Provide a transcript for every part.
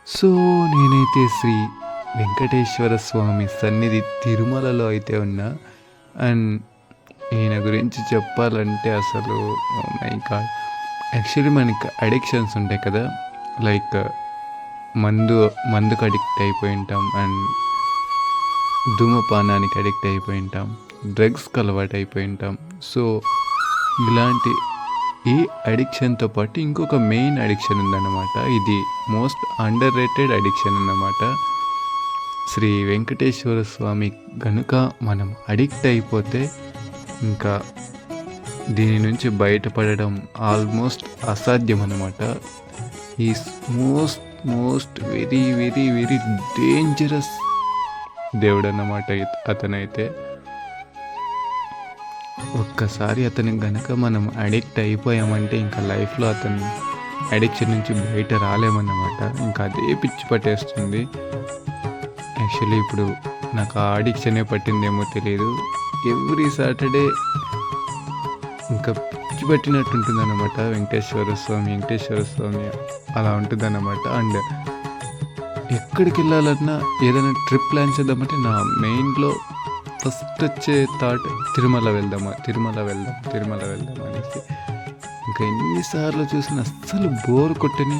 So నేనైతే శ్రీ వెంకటేశ్వర స్వామి సన్నిధి తిరుమలలో అయితే ఉన్నా. అండ్ ఈయన గురించి చెప్పాలంటే అసలు మై గాడ్, యాక్చువల్లీ మనకి అడిక్షన్స్ ఉంటాయి కదా, లైక్ మందుకు అడిక్ట్ అయిపోయి ఉంటాం, అండ్ ధూమపానానికి అడిక్ట్ అయిపోయి ఉంటాం, డ్రగ్స్కి అలవాటు అయిపోయి ఉంటాం. సో ఇలాంటి ఈ అడిక్షన్తో పాటు ఇంకొక మెయిన్ అడిక్షన్ ఉందన్నమాట. ఇది మోస్ట్ అండర్ రేటెడ్ అడిక్షన్ అన్నమాట. శ్రీ వెంకటేశ్వర స్వామి గనుక మనం అడిక్ట్ అయిపోతే ఇంకా దీని నుంచి బయటపడడం ఆల్మోస్ట్ అసాధ్యం అన్నమాట. Is most very very very dangerous దేవుడు అన్నమాట అతనైతే. ఒక్కసారి అతనికి గనక మనం అడిక్ట్ అయిపోయామంటే ఇంకా లైఫ్లో అతను అడిక్షన్ నుంచి బయట రాలేమన్నమాట. ఇంకా అదే పిచ్చి పట్టేస్తుంది. యాక్చువల్లీ ఇప్పుడు నాకు ఆ అడిక్షనే పట్టిందేమో తెలియదు. ఎవ్రీ సాటర్డే ఇంకా పిచ్చి పట్టినట్టు ఉంటుందన్నమాట. వెంకటేశ్వర స్వామి అలా ఉంటుందన్నమాట. అండ్ ఎక్కడికి వెళ్ళాలన్నా ఏదైనా ట్రిప్ ప్లాన్ చేద్దామంటే నా మెయిన్లో ఫస్ట్ వచ్చే థాట్ తిరుమల వెళ్దాం అనేసి. ఇంకా ఎన్నిసార్లు చూసినా అస్సలు బోర్ కొట్టని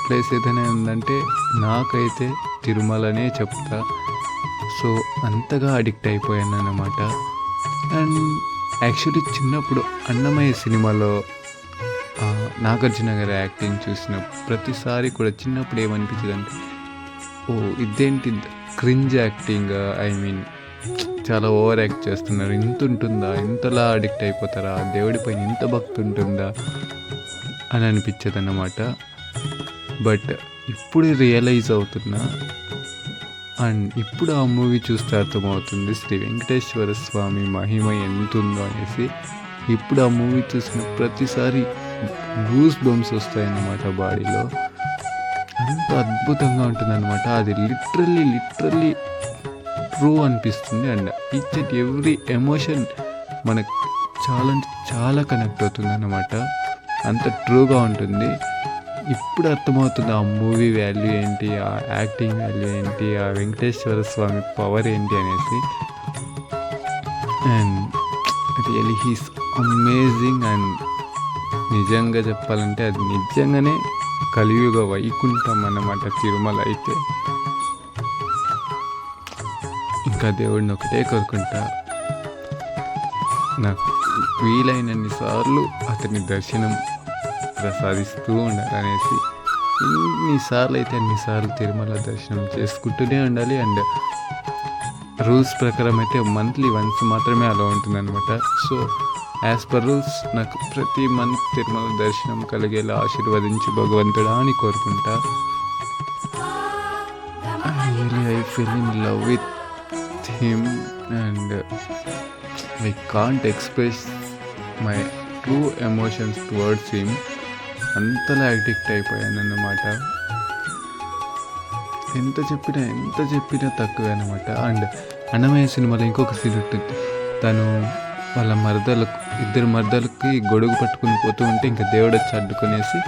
ప్లేస్ ఏదైనా ఉందంటే నాకైతే తిరుమలనే చెప్తా. సో అంతగా అడిక్ట్ అయిపోయాను అన్నమాట. అండ్ యాక్చువల్లీ చిన్నప్పుడు అన్నమయ్య సినిమాలో నాగార్జున గారి యాక్టింగ్ చూసిన ప్రతిసారి కూడా చిన్నప్పుడు ఏమనిపించింది అంటే, ఓ ఇదేంటి క్రింజ్ యాక్టింగ్, ఐ మీన్ చాలా ఓవర్ యాక్ట్ చేస్తున్నారు, ఇంత ఉంటుందా, ఇంతలా అడిక్ట్ అయిపోతారా, దేవుడి పైన ఇంత భక్తి ఉంటుందా అని అనిపించేది అన్నమాట. బట్ ఇప్పుడు రియలైజ్ అవుతున్నా, అండ్ ఇప్పుడు ఆ మూవీ చూస్తే అర్థమవుతుంది శ్రీ వెంకటేశ్వర స్వామి మహిమ ఎంత ఉందో అనేసి. ఇప్పుడు ఆ మూవీ చూసిన ప్రతిసారి గూస్ బంప్స్ వస్తాయన్నమాట బాడీలో. అంత అద్భుతంగా ఉంటుందన్నమాట. అది లిటరల్లీ ట్రూ అనిపిస్తుంది. And each and every emotion మనకు చాలా కనెక్ట్ అవుతుంది అన్నమాట. అంత ట్రూగా ఉంటుంది. ఇప్పుడు అర్థమవుతుంది ఆ మూవీ వాల్యూ ఏంటి, ఆ యాక్టింగ్ వాల్యూ ఏంటి, ఆ వెంకటేశ్వర స్వామి పవర్ ఏంటి అనేసి. And really he's amazing. And నిజంగా చెప్పాలంటే అది నిజంగానే కలియుగ వైకుంఠం అన్నమాట తిరుమల అయితే. ఇంకా దేవుడిని ఒకటే కోరుకుంటా, నాకు వీలైనన్ని సార్లు అతని దర్శనం ప్రసాదిస్తూ ఉండాలనేసి. ఎన్నిసార్లు అయితే అన్నిసార్లు తిరుమల దర్శనం చేసుకుంటూనే ఉండాలి. అండ్ రూల్స్ ప్రకారం అయితే మంత్లీ వన్స్ మాత్రమే అలా ఉంటుందన్నమాట. సో యాజ్ పర్ రూల్స్ నాకు ప్రతి మంత్ తిరుమల దర్శనం కలిగేలా ఆశీర్వదించి భగవంతుడా అని కోరుకుంటా. I feel in love with him and I can't express my true emotions towards him. అంతలా అడిక్ట్ అయిపోయాను అన్నమాట. ఎంత చెప్పినా తక్కువే అన్నమాట. అండ్ అన్నమయ్య సినిమాలో ఇంకొక సీన్ ఉంటుంది. తను వాళ్ళ ఇద్దరు మరదలకి గొడుగు పట్టుకుని పోతూ ఉంటే ఇంకా దేవుడు వచ్చి అడ్డుకునేసి,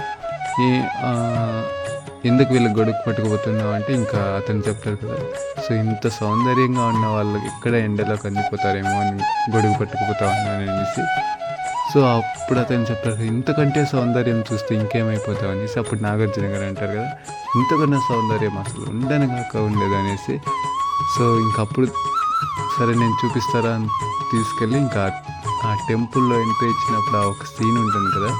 ఎందుకు వీళ్ళు గొడుగు పట్టుకుపోతున్నావు అంటే ఇంకా అతను చెప్తారు కదా, సో ఇంత సౌందర్యంగా ఉన్న వాళ్ళకి ఎక్కడ ఎండలో కందిపోతారేమో అని గొడుగు పట్టుకుపోతావు అన్నాను అనేసి. సో అప్పుడు అతను చెప్తారు, ఇంతకంటే సౌందర్యం చూస్తే ఇంకేమైపోతావు అనేసి. అప్పుడు నాగార్జున గారు అంటారు కదా, ఇంతకన్నా సౌందర్యం అసలు ఉండనగాక ఉండేది అనేసి. సో ఇంకప్పుడు సరే నేను చూపిస్తారా అని తీసుకెళ్ళి ఇంకా ఆ టెంపుల్లో ఎంట్రీ ఇచ్చినప్పుడు ఆ ఒక సీన్ ఉంటుంది కదా,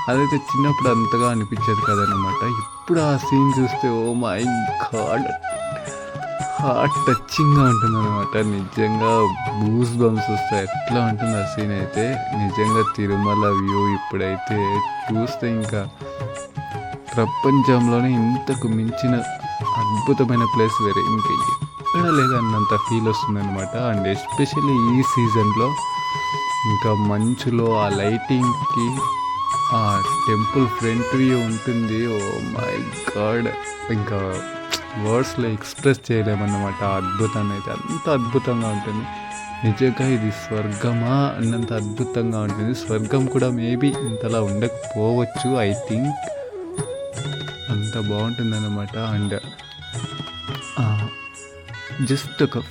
అదైతే చిన్నప్పుడు అంతగా అనిపించేది కదనమాట. ఇప్పుడు ఆ సీన్ చూస్తే ఓ మై గాడ్, హార్ట్ టచింగ్గా ఉంటుంది అనమాట. నిజంగా బూస్ బంప్స్ వస్తాయి, ఎట్లా ఉంటుంది ఆ సీన్ అయితే. నిజంగా తిరుమల వ్యూ ఇప్పుడైతే చూస్తే ఇంకా ప్రపంచంలోనే ఇంతకు మించిన అద్భుతమైన ప్లేస్ వేరే ఇంకా ఎక్కడ లేదన్నంత ఫీల్ వస్తుంది అనమాట. అండ్ ఎస్పెషల్లీ ఈ సీజన్లో ఇంకా మంచులో ఆ లైటింగ్కి ఆ టెంపుల్ ఫ్రంట్ వ్యూ ఉంటుంది. ఓ మై గాడ్, ఇంకా వర్డ్స్లో ఎక్స్ప్రెస్ చేయలేమన్నమాట ఆ అద్భుతాన్ని అయితే. అంత అద్భుతంగా ఉంటుంది నిజంగా. ఇది స్వర్గమా అన్నంత అద్భుతంగా ఉంటుంది. స్వర్గం కూడా మేబీ ఇంతలా ఉండకపోవచ్చు, ఐ థింక్. అంత బాగుంటుందన్నమాట. అండ్ జస్ట్ ఒక